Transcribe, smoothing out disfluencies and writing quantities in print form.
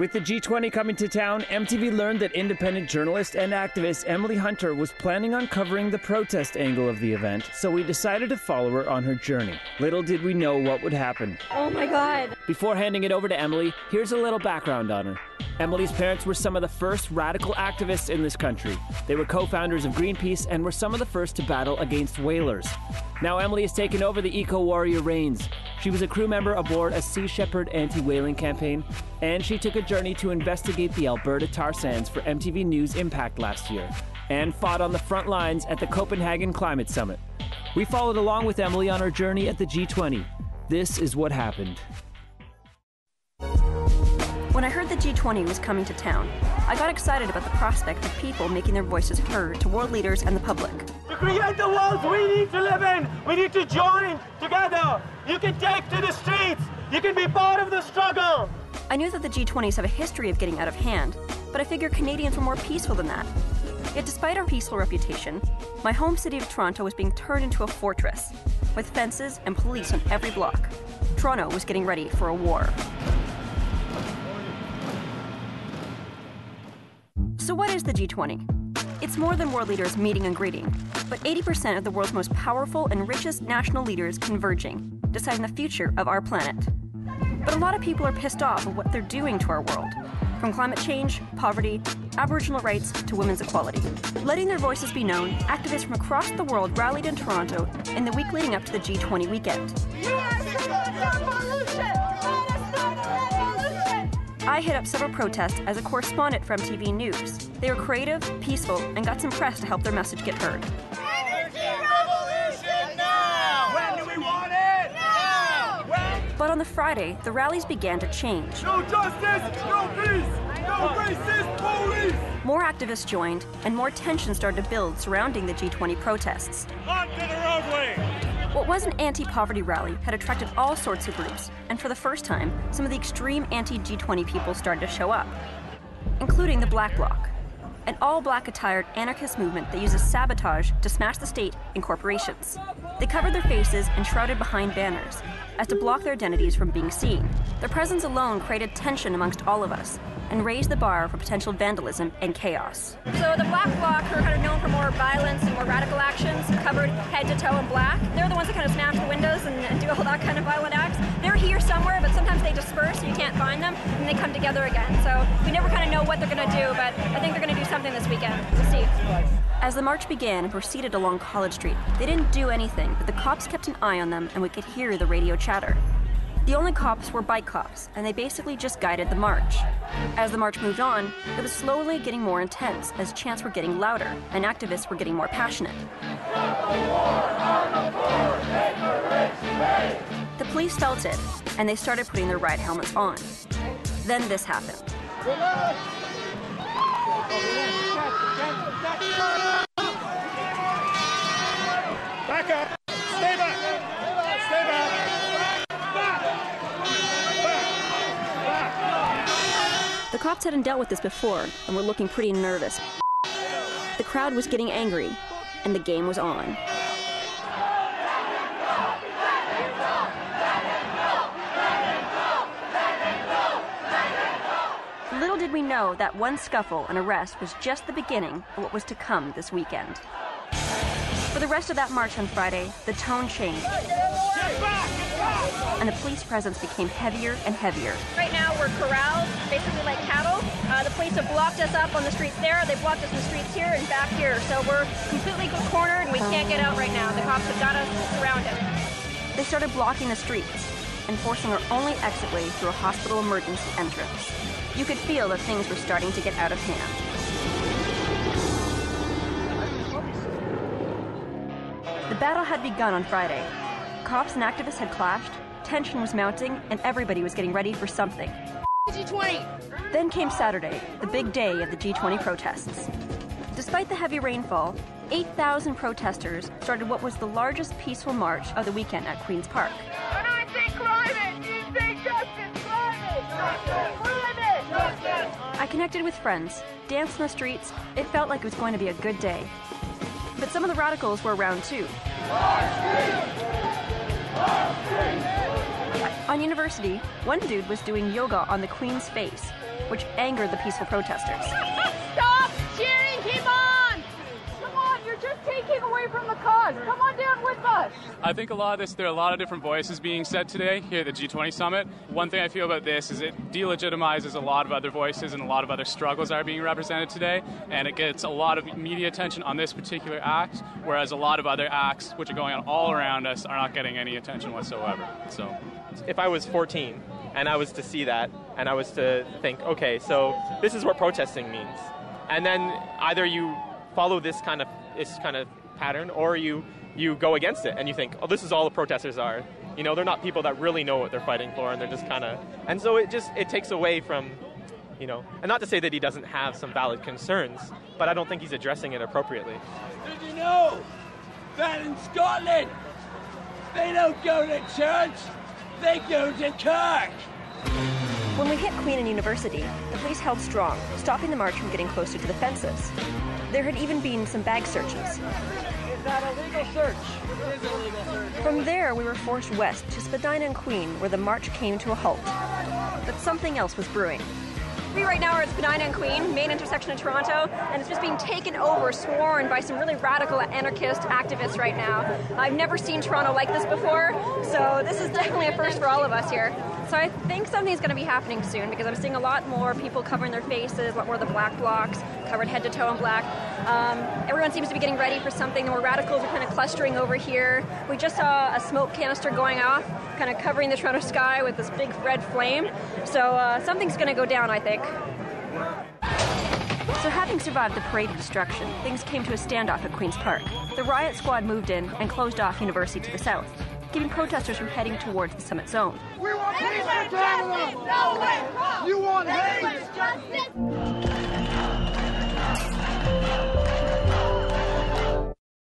With the G20 coming to town, MTV learned that independent journalist and activist Emily Hunter was planning on covering the protest angle of the event, so we decided to follow her on her journey. Little did we know what would happen. Oh my God. Before handing it over to Emily, here's a little background on her. Emily's parents were some of the first radical activists in this country. They were co-founders of Greenpeace and were some of the first to battle against whalers. Now Emily has taken over the eco-warrior reins. She was a crew member aboard a Sea Shepherd anti-whaling campaign, and she took a journey to investigate the Alberta tar sands for MTV News Impact last year, and fought on the front lines at the Copenhagen Climate Summit. We followed along with Emily on her journey at the G20. This is what happened. When I heard the G20 was coming to town, I got excited about the prospect of people making their voices heard to world leaders and the public. To create the world we need to live in, we need to join together. You can take to the streets. You can be part of the struggle. I knew that the G20s have a history of getting out of hand, but I figured Canadians were more peaceful than that. Yet despite our peaceful reputation, my home city of Toronto was being turned into a fortress, with fences and police on every block. Toronto was getting ready for a war. So what is the G20? It's more than world leaders meeting and greeting, but 80% of the world's most powerful and richest national leaders converging, deciding the future of our planet. But a lot of people are pissed off at what they're doing to our world, from climate change, poverty, Aboriginal rights, to women's equality. Letting their voices be known, activists from across the world rallied in Toronto in the week leading up to the G20 weekend. I hit up several protests as a correspondent from TV News. They were creative, peaceful, and got some press to help their message get heard. Energy revolution now! When do we want it? Now! When? But on the Friday, the rallies began to change. No justice, no peace, no racist police! More activists joined, and more tension started to build surrounding the G20 protests. Onto the roadway! What was an anti-poverty rally had attracted all sorts of groups, and for the first time, some of the extreme anti-G20 people started to show up, including the Black Bloc, an all-black attired anarchist movement that uses sabotage to smash the state and corporations. They covered their faces and shrouded behind banners, as to block their identities from being seen. Their presence alone created tension amongst all of us, and raised the bar for potential vandalism and chaos. So the Black Bloc, who are kind of known for more violence and more radical actions, covered head to toe in black. They're the ones that kind of smash the windows and do all that kind of violent acts. They're here somewhere, but sometimes they disperse, so you can't find them, and they come together again. So we never kind of know what they're going to do, but I think they're going to do something this weekend. We'll see. As the march began and proceeded along College Street, they didn't do anything, but the cops kept an eye on them, and we could hear the radio chatter. The only cops were bike cops, and they basically just guided the march. As the march moved on, it was slowly getting more intense as chants were getting louder and activists were getting more passionate. The police felt it, and they started putting their ride helmets on. Then this happened. Back up! Stay back! Stay back! The cops hadn't dealt with this before and were looking pretty nervous. The crowd was getting angry, and the game was on. Little did we know that one scuffle and arrest was just the beginning of what was to come this weekend. For the rest of that march on Friday, the tone changed, and the police presence became heavier and heavier. Right now we're corralled, basically like cattle. The police have blocked us up on the streets there, they've blocked us in the streets here and back here, so we're completely cornered and we can't get out right now. The cops have got us surrounded. They started blocking the streets and forcing our only exit way through a hospital emergency entrance. You could feel that things were starting to get out of hand. The battle had begun on Friday. Cops and activists had clashed, tension was mounting, and everybody was getting ready for something. G20! Then came Saturday, the big day of the G20 protests. Despite the heavy rainfall, 8,000 protesters started what was the largest peaceful march of the weekend at Queen's Park. When I say climate, you say justice! Climate! Justice! Climate! Justice! I connected with friends, danced in the streets. It felt like it was going to be a good day. But some of the radicals were around too. On On University, one dude was doing yoga on the Queen's face, which angered the peaceful protesters. Stop cheering him on! Come on, you're just taking away from the cause. Come on down with us. I think there are a lot of different voices being said today here at the G20 summit. One thing I feel about this is it delegitimizes a lot of other voices and a lot of other struggles that are being represented today, and it gets a lot of media attention on this particular act, whereas a lot of other acts, which are going on all around us, are not getting any attention whatsoever. So, if I was 14 and I was to see that and I was to think, okay, so this is what protesting means, and then either you follow this kind of pattern, or you go against it and you think, oh, this is all the protesters are. You know, they're not people that really know what they're fighting for, and they're just kind of... And so it takes away from, you know... And not to say that he doesn't have some valid concerns, but I don't think he's addressing it appropriately. Did you know that in Scotland, they don't go to church, they go to Kirk? When we hit Queen and University, the police held strong, stopping the march from getting closer to the fences. There had even been some bag searches. Is that a legal search? It is a legal search. From there, we were forced west to Spadina and Queen, where the march came to a halt. But something else was brewing. We right now are at Spadina and Queen, main intersection in Toronto, and it's just being taken over, sworn by some really radical anarchist activists right now. I've never seen Toronto like this before, so this is definitely a first for all of us here. So I think something's going to be happening soon, because I'm seeing a lot more people covering their faces, a lot more of the black blocks, covered head to toe in black. Everyone seems to be getting ready for something. The more radicals are kind of clustering over here. We just saw a smoke canister going off, kind of covering the Toronto sky with this big red flame. So something's going to go down, I think. So having survived the parade of destruction, things came to a standoff at Queen's Park. The riot squad moved in and closed off University to the south, keeping protesters from heading towards the summit zone. We want peace for Canada! No way!